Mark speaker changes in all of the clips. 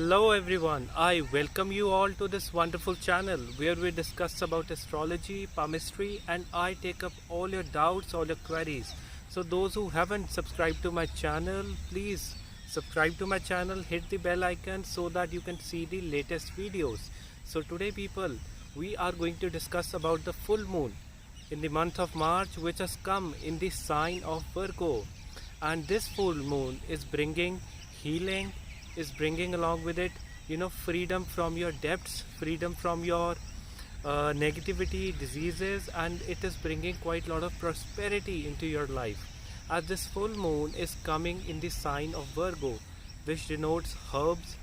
Speaker 1: Hello everyone, I welcome you all to this wonderful channel where we discuss about astrology, palmistry, and I take up all your doubts, all your queries. So those who haven't subscribed to my channel, please subscribe to my channel, hit the bell icon so that you can see the latest videos. So today people, we are going to discuss about the full moon in the month of March, which has come in the sign of Virgo. And this full moon is bringing healing, is bringing along with it freedom from your debts, freedom from your negativity, diseases, and it is bringing quite a lot of prosperity into your life, as this full moon is coming in the sign of Virgo, which denotes herbs,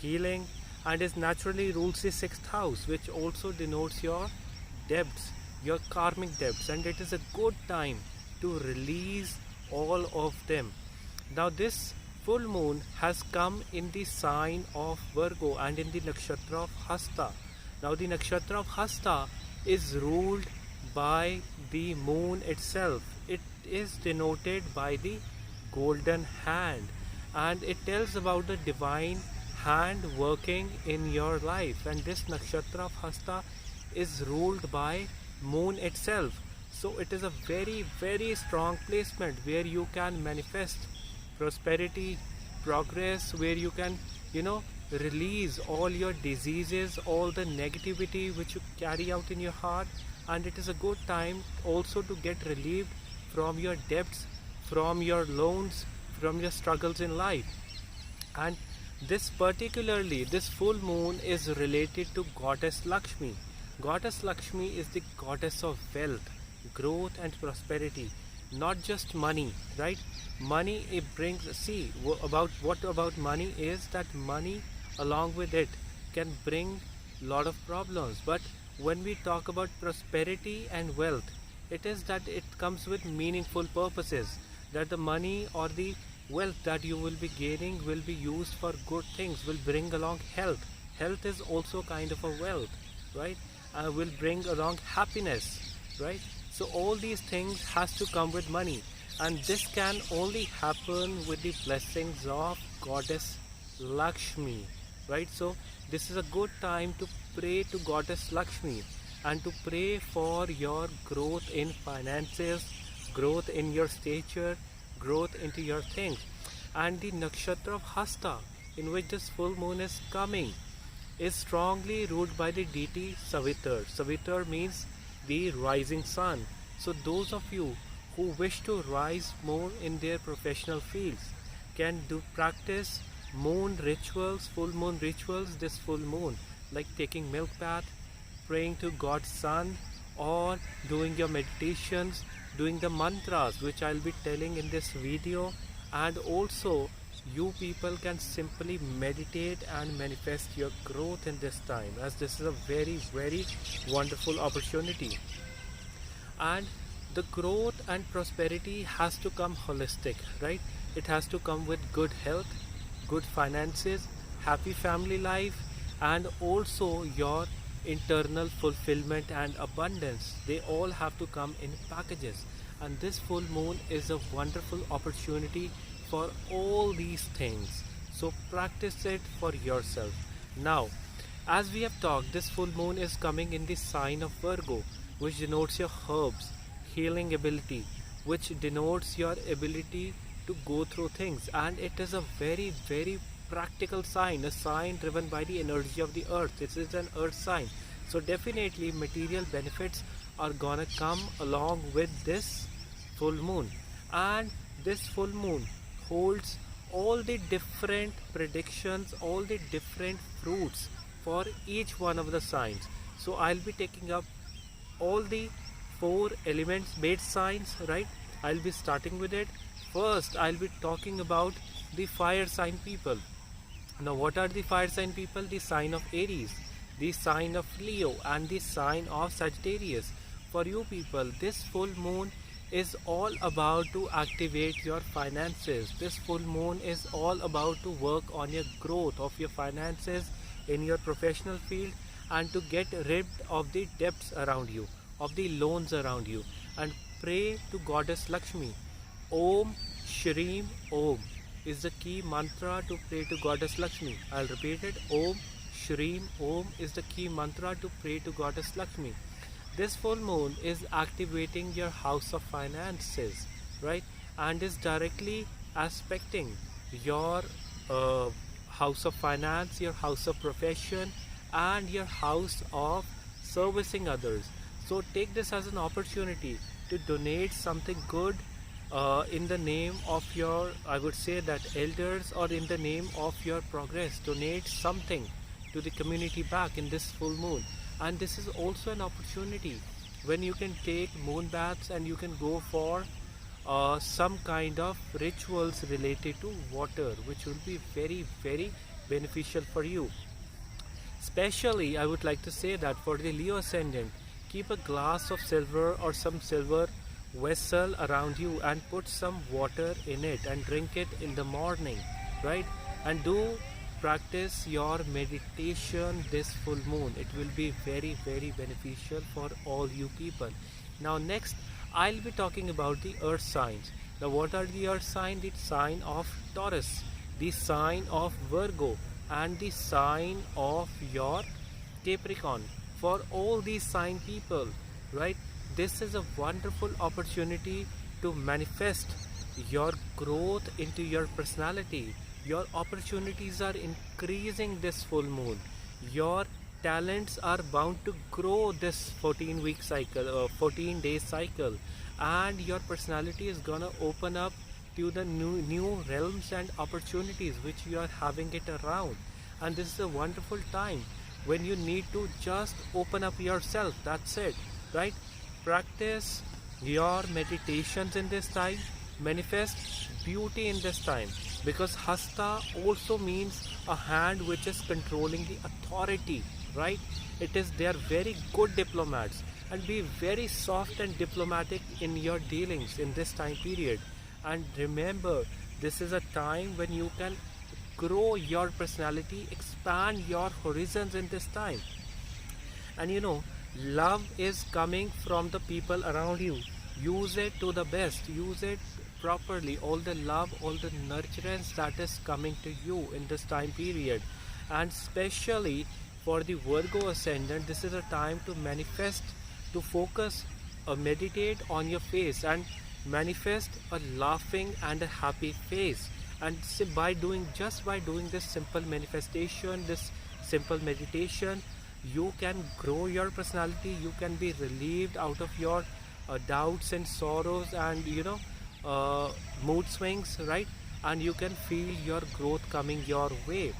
Speaker 1: healing, and is naturally rules the sixth house, which also denotes your debts, your karmic debts, and it is a good time to release all of them. Now this full moon has come in the sign of Virgo and in the nakshatra of Hasta. Now the nakshatra of Hasta is ruled by the moon itself. It is denoted by the golden hand, and it tells about the divine hand working in your life, and this nakshatra of Hasta is ruled by moon itself. So it is a very strong placement where you can manifest prosperity, progress, where you can release all your diseases, all the negativity which you carry out in your heart, and it is a good time also to get relieved from your debts, from your loans, from your struggles in life. And this full moon is related to goddess Lakshmi. Goddess Lakshmi is the goddess of wealth, growth, and prosperity. Not just money, right? Money, it brings, what about money is that money along with it can bring lot of problems, but when we talk about prosperity and wealth, it is that it comes with meaningful purposes, that the money or the wealth that you will be gaining will be used for good things, will bring along health is also kind of a wealth, right? Will bring along happiness, right? So all these things has to come with money, and this can only happen with the blessings of goddess Lakshmi, right? So this is a good time to pray to goddess Lakshmi and to pray for your growth in finances, growth in your stature, growth into your things. And the nakshatra of Hasta, in which this full moon is coming, is strongly ruled by the deity Savitar. Savitar means the rising sun. So those of you who wish to rise more in their professional fields can practice moon rituals, full moon rituals this full moon, like taking milk bath, praying to God's sun, or doing your meditations, doing the mantras which I'll be telling in this video. And also you people can simply meditate and manifest your growth in this time, as this is a very wonderful opportunity. And the growth and prosperity has to come holistic, right? It has to come with good health, good finances, happy family life, and also your internal fulfillment and abundance. They all have to come in packages, and this full moon is a wonderful opportunity for all these things. So practice it for yourself. Now, as we have talked, this full moon is coming in the sign of Virgo, which denotes your herbs, healing ability, which denotes your ability to go through things, and it is a very practical sign, a sign driven by the energy of the earth. It is an earth sign, so definitely material benefits are gonna come along with this full moon. And this full moon holds all the different predictions, all the different fruits for each one of the signs. So I'll be taking up all the 4 elements based signs, right? I'll be starting with it. First, I'll be talking about the fire sign people. Now, what are the fire sign people? The sign of Aries, the sign of Leo, and the sign of Sagittarius. For you people, this full moon is all about to activate your finances. This full moon is all about to work on your growth of your finances in your professional field, and to get rid of the debts around you, of the loans around you, and pray to goddess Lakshmi. Om Shreem Om. is the key mantra to pray to Goddess Lakshmi. I'll repeat it. Om Shreem Om is the key mantra to pray to Goddess Lakshmi. This full moon is activating your house of finances, right? And is directly aspecting your house of finance, your house of profession, and your house of servicing others. So take this as an opportunity to donate something good in the name of your, I would say that elders, or in the name of your progress. Donate something to the community back in this full moon. And this is also an opportunity when you can take moon baths and you can go for some kind of rituals related to water, which will be very, very beneficial for you. Especially, I would like to say that for the Leo ascendant, keep a glass of silver or some silver vessel around you and put some water in it and drink it in the morning, right? And do practice your meditation this full moon. It will be very, very beneficial for all you people. Now next, I'll be talking about the earth signs. Now what are the earth signs? The sign of Taurus, the sign of Virgo, and the sign of your Capricorn. For all these sign people, right, this is a wonderful opportunity to manifest your growth into your personality. Your opportunities are increasing this full moon. Your talents are bound to grow this 14-week cycle, 14-day cycle, and your personality is gonna open up to the new realms and opportunities which you are having it around. And this is a wonderful time when you need to just open up yourself. That's it, right? Practice your meditations in this time. Manifest beauty in this time, because Hasta also means a hand which is controlling the authority, right? It is, they are very good diplomats, and be very soft and diplomatic in your dealings in this time period. And remember, this is a time when you can grow your personality, expand your horizons in this time. And you know, love is coming from the people around you. Use it to the best, use it properly, all the love, all the nurturance that is coming to you in this time period. And especially for the Virgo ascendant, this is a time to manifest, to focus, meditate on your face and manifest a laughing and a happy face. And by doing this simple manifestation, this simple meditation, you can grow your personality. You can be relieved out of your doubts and sorrows and mood swings, right? And you can feel your growth coming your way.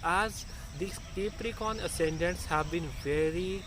Speaker 1: As these Capricorn ascendants have been very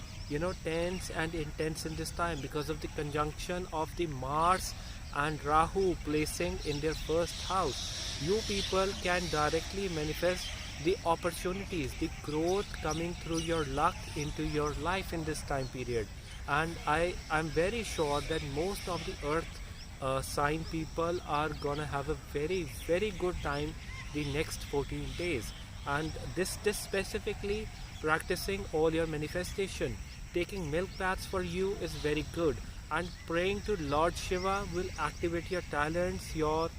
Speaker 1: tense and intense in this time because of the conjunction of the Mars and Rahu placing in their first house. You people can directly manifest the opportunities, the growth coming through your luck into your life in this time period. And I'm very sure that most of the earth sign people are gonna have a very, very good time the next 14 days. And this specifically practicing all your manifestation, taking milk baths for you is very good, and praying to Lord Shiva will activate your talents, your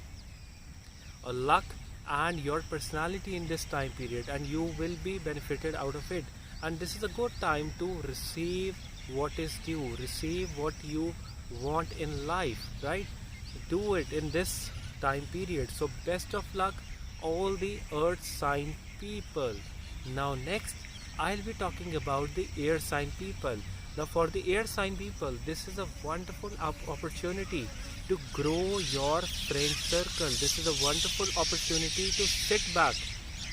Speaker 1: luck and your personality in this time period, and you will be benefited out of it. And this is a good time to receive what is due, receive what you want in life, right? Do it in this time period. So best of luck all the earth sign people. Now next, I'll be talking about the air sign people. Now for the air sign people, this is a wonderful opportunity to grow your friend circle. This is a wonderful opportunity to sit back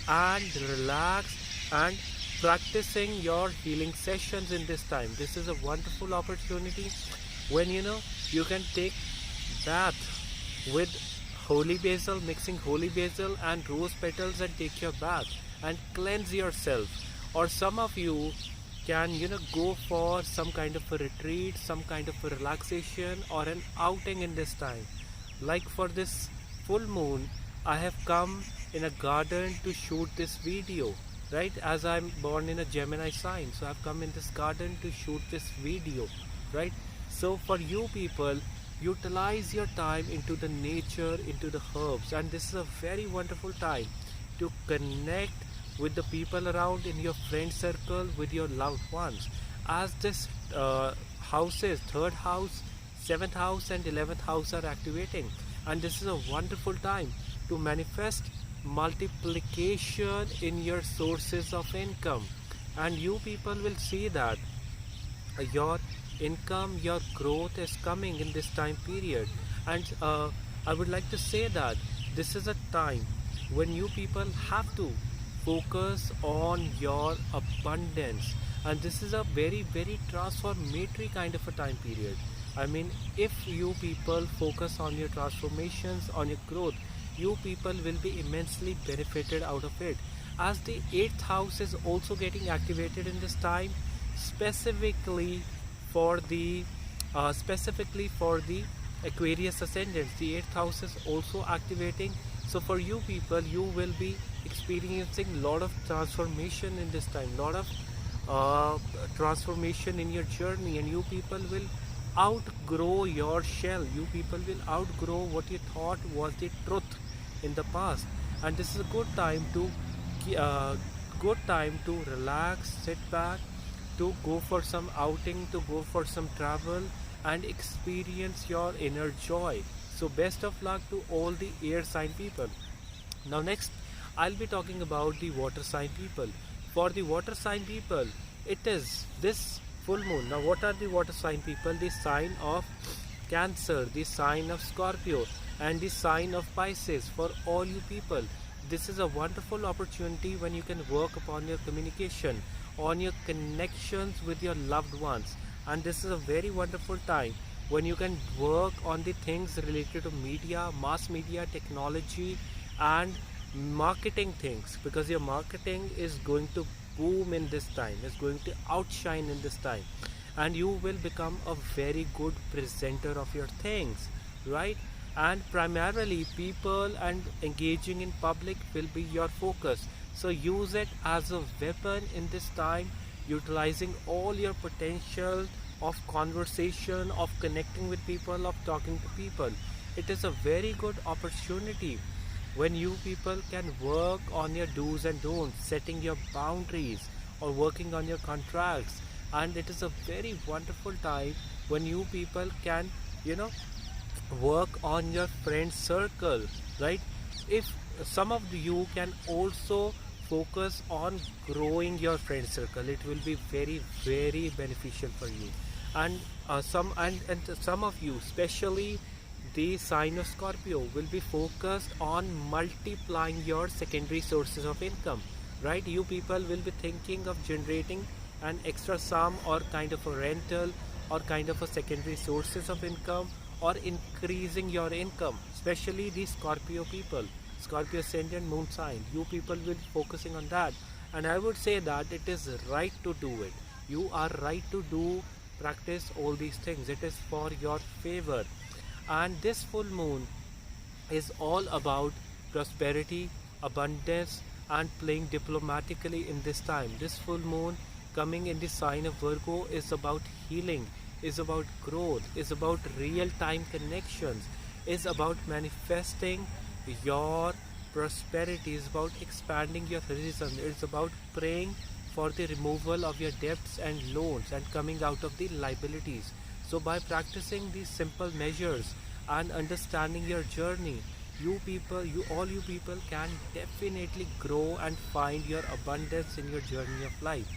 Speaker 1: and relax and practicing your healing sessions in this time. This is a wonderful opportunity when you can take bath with holy basil, mixing holy basil and rose petals, and take your bath and cleanse yourself. Or some of you can go for some kind of a retreat, some kind of a relaxation or an outing in this time. Like for this full moon, I have come in a garden to shoot this video, right? As I'm born in a Gemini sign, so I've come in this garden to shoot this video, right? So for you people, Utilize your time into the nature, into the herbs, and this is a very wonderful time to connect with the people around in your friend circle, with your loved ones. As this houses, third house, seventh house, and 11th house are activating, and this is a wonderful time to manifest multiplication in your sources of income. And you people will see that your income, your growth is coming in this time period. And I would like to say that this is a time when you people have to focus on your abundance, and this is a very transformatory kind of a time period. I mean, if you people focus on your transformations, on your growth, you people will be immensely benefited out of it. As the 8th house is also getting activated in this time, specifically for the Aquarius ascendant, the 8th house is also activating. So for you people, you will be experiencing lot of transformation in this time, lot of transformation in your journey, and you people will outgrow your shell. You people will outgrow what you thought was the truth in the past. And this is a good time to relax, sit back, to go for some outing, to go for some travel, and experience your inner joy. So best of luck to all the air sign people. Now next, I'll be talking about the water sign people. For the water sign people, it is this full moon. Now what are the water sign people? The sign of Cancer, the sign of Scorpio, and the sign of Pisces. For all you people, this is a wonderful opportunity when you can work upon your communication, on your connections with your loved ones. And this is a very wonderful time when you can work on the things related to media, mass media, technology, and marketing things, because your marketing is going to boom in this time, is going to outshine in this time, and you will become a very good presenter of your things, right? And primarily people and engaging in public will be your focus. So use it as a weapon in this time, utilizing all your potential of conversation, of connecting with people, of talking to people. It is a very good opportunity when you people can work on your do's and don'ts, setting your boundaries, or working on your contracts. And it is a very wonderful time when you people can, work on your friend circle, right? If some of you can also focus on growing your friend circle, it will be very beneficial for you. And some of you, especially the sign of Scorpio, will be focused on multiplying your secondary sources of income, right? You people will be thinking of generating an extra sum, or kind of a rental, or kind of a secondary sources of income, or increasing your income, especially the Scorpio people, Scorpio ascendant moon sign. You people will be focusing on that, and I would say that it is right to do it. You are right to practice all these things. It is for your favor. And this full moon is all about prosperity, abundance, and playing diplomatically in this time. This full moon coming in the sign of Virgo is about healing, is about growth, is about real-time connections, is about manifesting your prosperity, is about expanding your horizon, it's about praying for the removal of your debts and loans and coming out of the liabilities. So by practicing these simple measures and understanding your journey, all you people can definitely grow and find your abundance in your journey of life.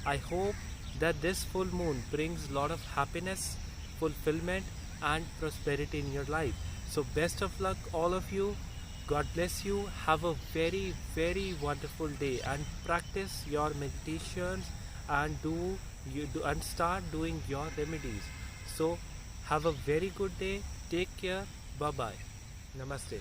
Speaker 1: I hope that this full moon brings a lot of happiness, fulfillment, and prosperity in your life. So best of luck all of you. God bless you. Have a very wonderful day, and practice your meditations, and start doing your remedies. So have a very good day. Take care. Bye bye. Namaste.